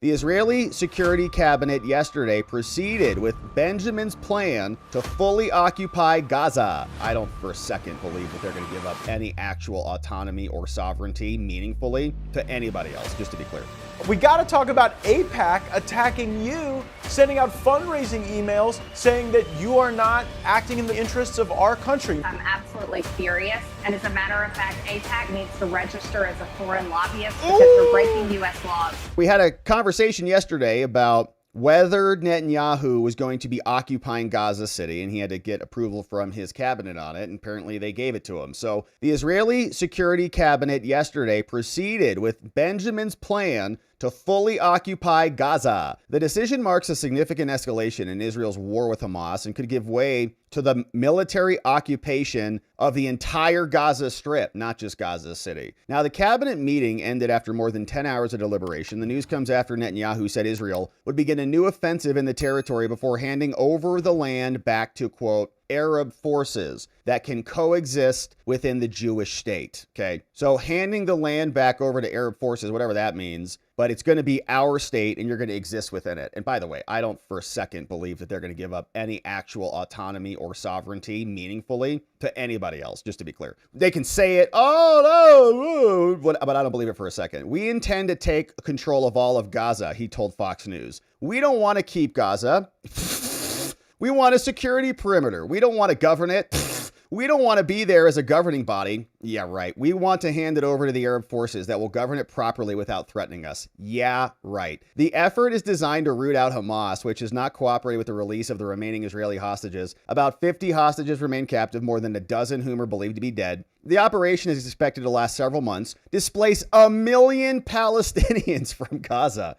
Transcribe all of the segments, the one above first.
The Israeli Security Cabinet yesterday proceeded with Benjamin's plan to fully occupy Gaza. I don't for a second believe that they're going to give up any actual autonomy or sovereignty meaningfully to anybody else, just to be clear. We got to talk about AIPAC attacking you, sending out fundraising emails saying that you are not acting in the interests of our country. I'm absolutely furious. And as a matter of fact, AIPAC needs to register as a foreign lobbyist because they're breaking U.S. laws. We had a conversation yesterday about whether Netanyahu was going to be occupying Gaza City, and he had to get approval from his cabinet on it, and apparently they gave it to him. So the Israeli Security Cabinet yesterday proceeded with Benjamin's plan to fully occupy Gaza. The decision marks a significant escalation in Israel's war with Hamas and could give way to the military occupation of the entire Gaza Strip, not just Gaza City. Now, the cabinet meeting ended after more than 10 hours of deliberation. The news comes after Netanyahu said Israel would begin a new offensive in the territory before handing over the land back to, quote, Arab forces that can coexist within the Jewish state. Okay, so handing the land back over to Arab forces, whatever that means, but it's going to be our state and you're going to exist within it. And by the way, I don't for a second believe that they're going to give up any actual autonomy or sovereignty meaningfully to anybody else, just to be clear. They can say it, but I don't believe it for a second. We intend to take control of all of Gaza, he told Fox News. We don't want to keep Gaza. We want a security perimeter. We don't want to govern it. We don't want to be there as a governing body. Yeah, right. We want to hand it over to the Arab forces that will govern it properly without threatening us. Yeah, right. The effort is designed to root out Hamas, which has not cooperated with the release of the remaining Israeli hostages. About 50 hostages remain captive, more than a dozen whom are believed to be dead. The operation is expected to last several months, displace 1 million Palestinians from Gaza.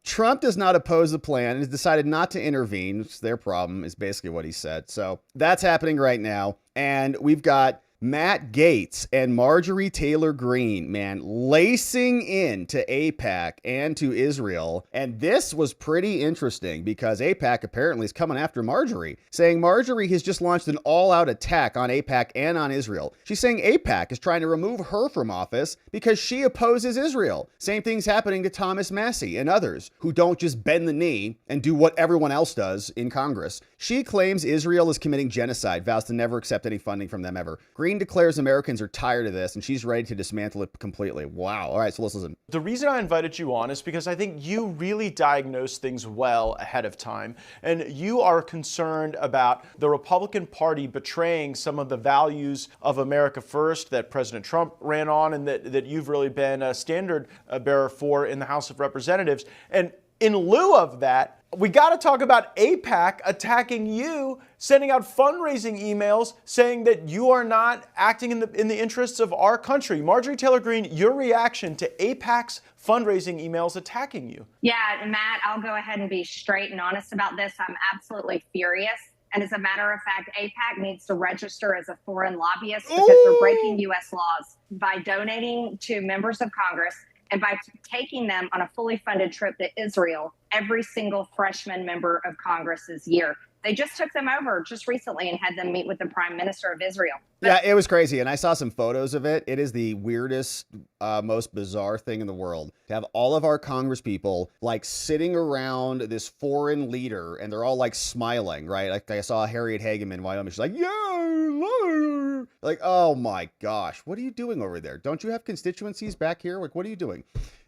Trump does not oppose the plan and has decided not to intervene. It's their problem, is basically what he said. So that's happening right now. And we've got Matt Gaetz and Marjorie Taylor Greene, man, lacing into AIPAC and to Israel. And this was pretty interesting because AIPAC apparently is coming after Marjorie, saying Marjorie has just launched an all-out attack on AIPAC and on Israel. She's saying AIPAC is trying to remove her from office because she opposes Israel. Same thing's happening to Thomas Massie and others who don't just bend the knee and do what everyone else does in Congress. She claims Israel is committing genocide, vows to never accept any funding from them ever. Greene declares Americans are tired of this and she's ready to dismantle it completely. Wow. All right, so let's listen. The reason I invited you on is because I think you really diagnose things well ahead of time. And you are concerned about the Republican Party betraying some of the values of America First that President Trump ran on and that you've really been a standard bearer for in the House of Representatives. And in lieu of that, we got to talk about AIPAC attacking you, sending out fundraising emails saying that you are not acting in the interests of our country. Marjorie Taylor Greene, your reaction to AIPAC's fundraising emails attacking you? Yeah, Matt, I'll go ahead and be straight and honest about this. I'm absolutely furious. And as a matter of fact, AIPAC needs to register as a foreign lobbyist because they're breaking U.S. laws by donating to members of Congress and by taking them on a fully funded trip to Israel every single freshman member of Congress's year. They just took them over just recently and had them meet with the Prime Minister of Israel. Yeah, it was crazy. And I saw some photos of it. It is the weirdest, most bizarre thing in the world to have all of our Congress people like sitting around this foreign leader and they're all like smiling, right? Like I saw Harriet Hageman in Wyoming. She's like, yeah, like, oh my gosh, what are you doing over there? Don't you have constituencies back here? Like, what are you doing?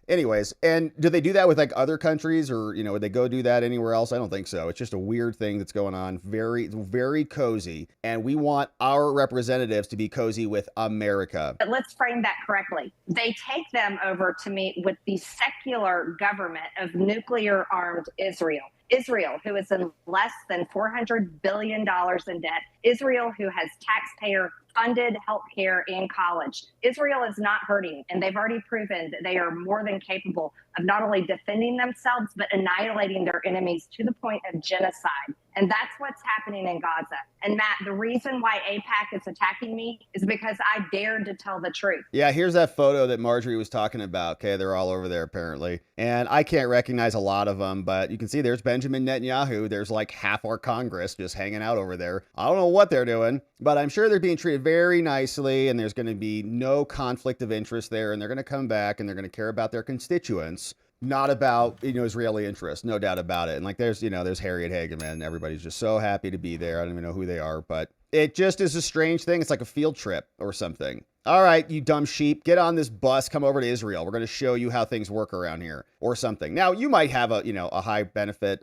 Anyways, and do they do that with like other countries or, would they go do that anywhere else? I don't think so. It's just a weird thing that's going on. Very, very cozy. And we want our representatives to be cozy with America. But let's frame that correctly. They take them over to meet with the secular government of nuclear armed Israel. Israel, who is in less than $400 billion in debt. Israel, who has taxpayer funded healthcare in college. Israel is not hurting, and they've already proven that they are more than capable of not only defending themselves, but annihilating their enemies to the point of genocide. And that's what's happening in Gaza. And Matt, the reason why AIPAC is attacking me is because I dared to tell the truth. Yeah, here's that photo that Marjorie was talking about. Okay, they're all over there apparently. And I can't recognize a lot of them, but you can see there's Benjamin Netanyahu. There's like half our Congress just hanging out over there. I don't know what they're doing, but I'm sure they're being treated very nicely and there's going to be no conflict of interest there. And they're going to come back and they're going to care about their constituents. not about, Israeli interests, no doubt about it. And like there's Harriet Hageman, everybody's just so happy to be there. I don't even know who they are, but it just is a strange thing. It's like a field trip or something. All right, you dumb sheep, get on this bus, come over to Israel. We're going to show you how things work around here or something. Now, you might have a high benefit.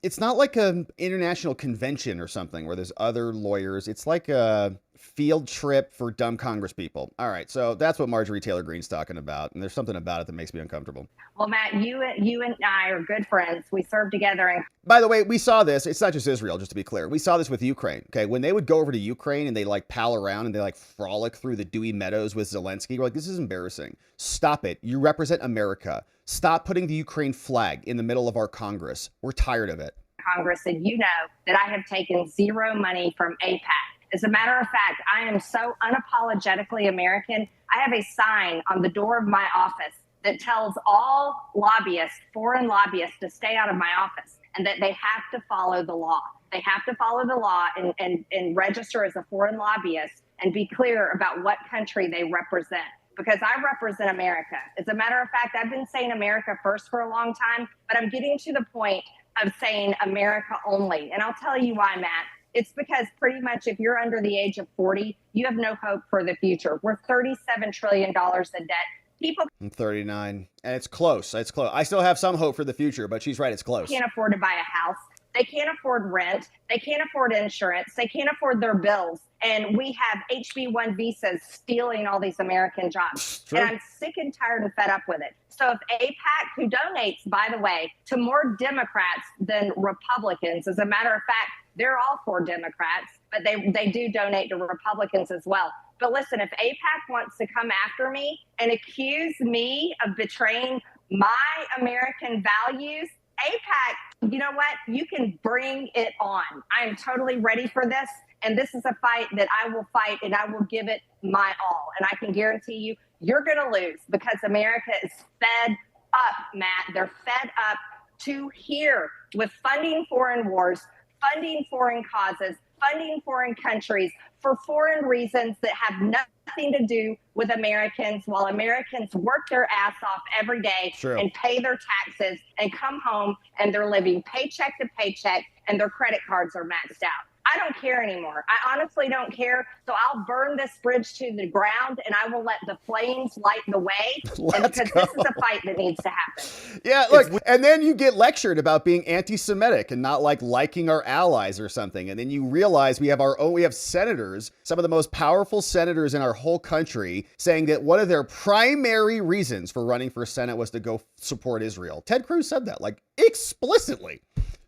It's not like an international convention or something where there's other lawyers. It's like a field trip for dumb Congress people. All right, so that's what Marjorie Taylor Greene's talking about, and there's something about it that makes me uncomfortable. Well, Matt, you and I are good friends. We served together. And by the way, we saw this. It's not just Israel, just to be clear. We saw this with Ukraine. Okay, when they would go over to Ukraine and they like pal around and they like frolic through the dewy meadows with Zelensky, we're like, this is embarrassing. Stop it. You represent America. Stop putting the Ukraine flag in the middle of our Congress. We're tired of it. Congress, and you know that I have taken zero money from APAC. As a matter of fact, I am so unapologetically American. I have a sign on the door of my office that tells all lobbyists, foreign lobbyists, to stay out of my office and that they have to follow the law. They have to follow the law and register as a foreign lobbyist and be clear about what country they represent. Because I represent America. As a matter of fact, I've been saying America first for a long time, but I'm getting to the point of saying America only. And I'll tell you why, Matt. It's because pretty much if you're under the age of 40, you have no hope for the future. We're $37 trillion in debt. People I'm 39, and it's close. It's close. I still have some hope for the future, but she's right. It's close. Can't afford to buy a house. They can't afford rent. They can't afford insurance. They can't afford their bills. And we have HB1 visas stealing all these American jobs. True. And I'm sick and tired and fed up with it. So if AIPAC, who donates, by the way, to more Democrats than Republicans, as a matter of fact, they're all for Democrats, but they do donate to Republicans as well. But listen, if AIPAC wants to come after me and accuse me of betraying my American values, AIPAC, you know what? You can bring it on. I am totally ready for this. And this is a fight that I will fight, and I will give it my all. And I can guarantee you, you're going to lose because America is fed up, Matt. They're fed up to here with funding foreign wars, funding foreign causes, funding foreign countries for foreign reasons that have nothing to do with Americans, while Americans work their ass off every day and pay their taxes and come home and they're living paycheck to paycheck and their credit cards are maxed out. I don't care anymore. I honestly don't care. So I'll burn this bridge to the ground and I will let the flames light the way. Because this is a fight that needs to happen. Yeah, look, and then you get lectured about being anti-Semitic and not liking our allies or something. And then you realize we have senators, some of the most powerful senators in our whole country, saying that one of their primary reasons for running for Senate was to go support Israel. Ted Cruz said that explicitly.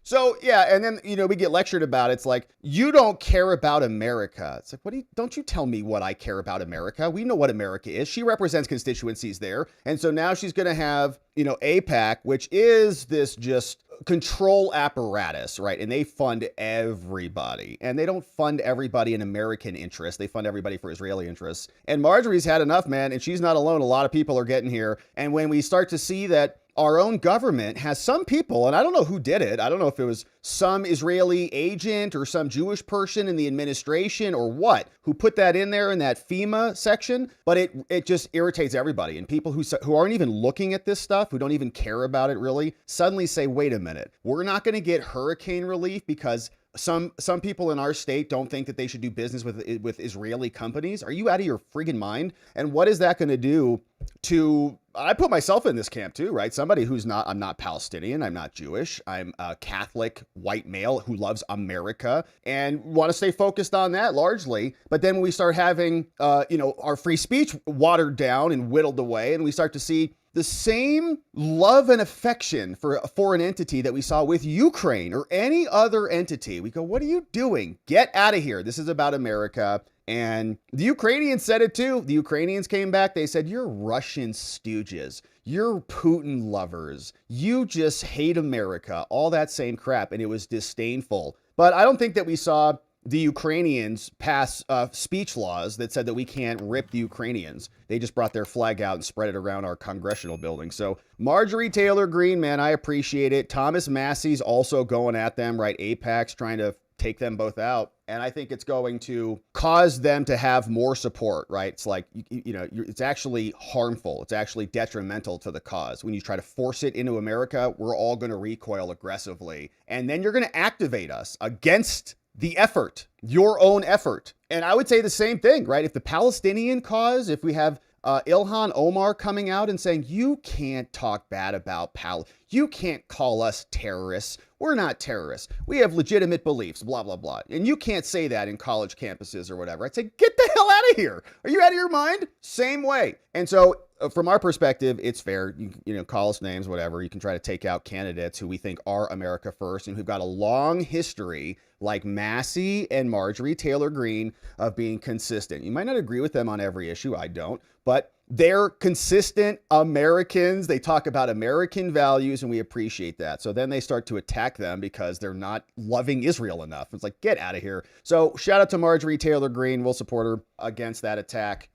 So, yeah, and then, we get lectured about it. It's like, you don't care about America. It's like, don't you tell me what I care about America. We know what America is. She represents constituencies there. And so now she's going to have, AIPAC, which is this just control apparatus, right? And they fund everybody. And they don't fund everybody in American interests. They fund everybody for Israeli interests. And Marjorie's had enough, man. And she's not alone. A lot of people are getting here. And when we start to see that our own government has some people, and I don't know who did it. I don't know if it was some Israeli agent or some Jewish person in the administration or what, who put that in there in that FEMA section. But it just irritates everybody. And people who aren't even looking at this stuff, who don't even care about it really, suddenly say, wait a minute, we're not going to get hurricane relief because some people in our state don't think that they should do business with Israeli companies. Are you out of your friggin' mind? And what is that going to do to, I put myself in this camp too, right? Somebody I'm not Palestinian, I'm not Jewish, I'm a Catholic white male who loves America and want to stay focused on that largely. But then when we start having, our free speech watered down and whittled away, and we start to see the same love and affection for a foreign entity that we saw with Ukraine or any other entity, we go, what are you doing? Get out of here. This is about America. And the Ukrainians said it too. The Ukrainians came back. They said, you're Russian stooges. You're Putin lovers. You just hate America. All that same crap. And it was disdainful. But I don't think that we saw the Ukrainians pass speech laws that said that we can't rip the Ukrainians. They just brought their flag out and spread it around our congressional building. So Marjorie Taylor Greene, man, I appreciate it. Thomas Massey's also going at them, right? AIPAC's trying to take them both out. And I think it's going to cause them to have more support, right? It's like, it's actually harmful. It's actually detrimental to the cause. When you try to force it into America, we're all going to recoil aggressively. And then you're going to activate us against the effort, your own effort. And I would say the same thing, right? If the Palestinian cause, if we have Ilhan Omar coming out and saying, you can't talk bad about you can't call us terrorists. We're not terrorists. We have legitimate beliefs, blah, blah, blah. And you can't say that in college campuses or whatever. I'd say, get the hell out of here. Are you out of your mind? Same way. And so from our perspective, it's fair. You call us names, whatever. You can try to take out candidates who we think are America first and who've got a long history like Massey and Marjorie Taylor Greene of being consistent. You might not agree with them on every issue. I don't. But they're consistent Americans. They talk about American values, and we appreciate that. So then they start to attack them because they're not loving Israel enough. It's like, get out of here. So shout out to Marjorie Taylor Greene. We'll support her against that attack.